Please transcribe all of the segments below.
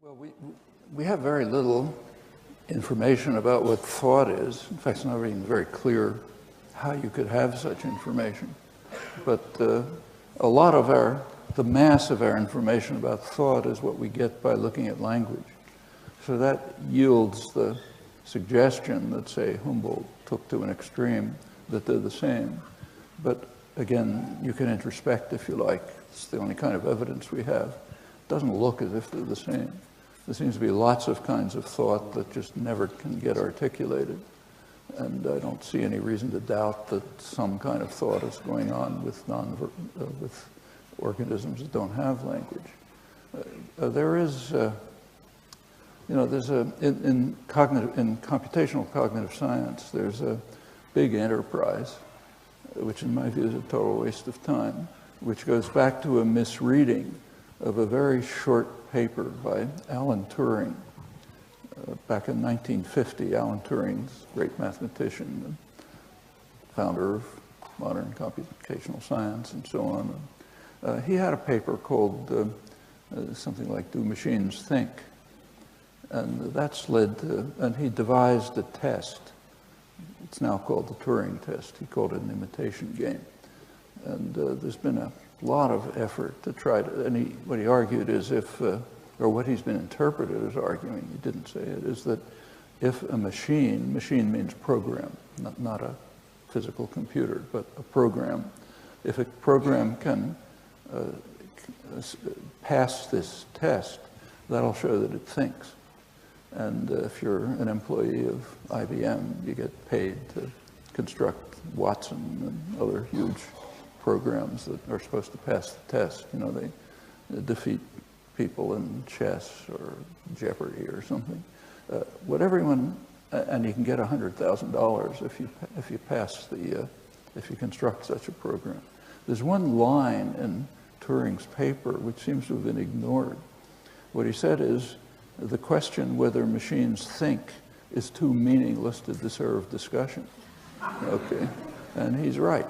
Well, we have very little information about what thought is. In fact, it's not even very clear how you could have such information. But a lot of the mass of our information about thought is what we get by looking at language. So that yields the suggestion that, say, Humboldt took to an extreme, that they're the same. But again, you can introspect if you like. It's the only kind of evidence we have. It doesn't look as if they're the same. There seems to be lots of kinds of thought that just never can get articulated. And I don't see any reason to doubt that some kind of thought is going on with organisms that don't have language. There is, in computational cognitive science, there's a big enterprise, which in my view is a total waste of time, which goes back to a misreading of a very short paper by Alan Turing. Back in 1950, Alan Turing's great mathematician, and founder of modern computational science and so on. He had a paper called something like Do Machines Think? And that's led to, and he devised a test. It's now called the Turing test. He called it an imitation game. And there's been a lot of effort to try to, and what he argued is or what he's been interpreted as arguing, he didn't say it, is that if a machine means program, not a physical computer, but a program, if a program can pass this test, that'll show that it thinks. And if you're an employee of IBM, you get paid to construct Watson and other huge programs that are supposed to pass the test. You know, they defeat people in chess or Jeopardy or something. And you can get $100,000 if you pass if you construct such a program. There's one line in Turing's paper which seems to have been ignored. What he said is, the question whether machines think is too meaningless to deserve discussion. Okay, and he's right.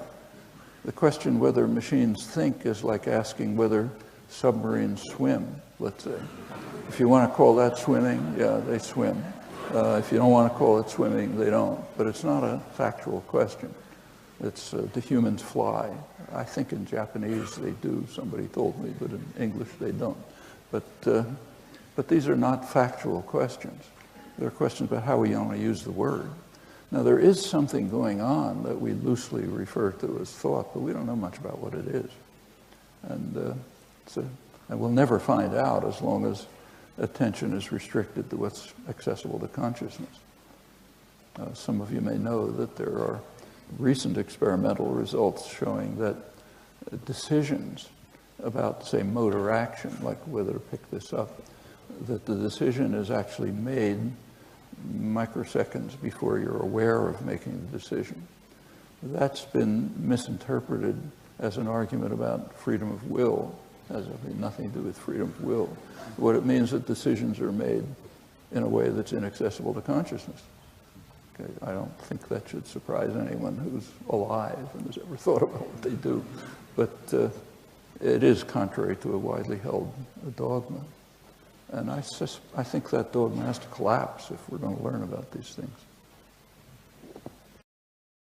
The question whether machines think is like asking whether submarines swim, let's say. If you want to call that swimming, yeah, they swim. If you don't want to call it swimming, they don't. But it's not a factual question. It's do humans fly? I think in Japanese they do, somebody told me, but in English they don't. But these are not factual questions. They're questions about how we want to use the word. Now, there is something going on that we loosely refer to as thought, but we don't know much about what it is. And we'll never find out as long as attention is restricted to what's accessible to consciousness. Some of you may know that there are recent experimental results showing that decisions about, say, motor action, like whether to pick this up, that the decision is actually made microseconds before you're aware of making the decision. That's been misinterpreted as an argument about freedom of will. It has nothing to do with freedom of will. What it means that decisions are made in a way that's inaccessible to consciousness. Okay, I don't think that should surprise anyone who's alive and has ever thought about what they do. But it is contrary to a widely held dogma. And I think that dogma has to collapse if we're going to learn about these things.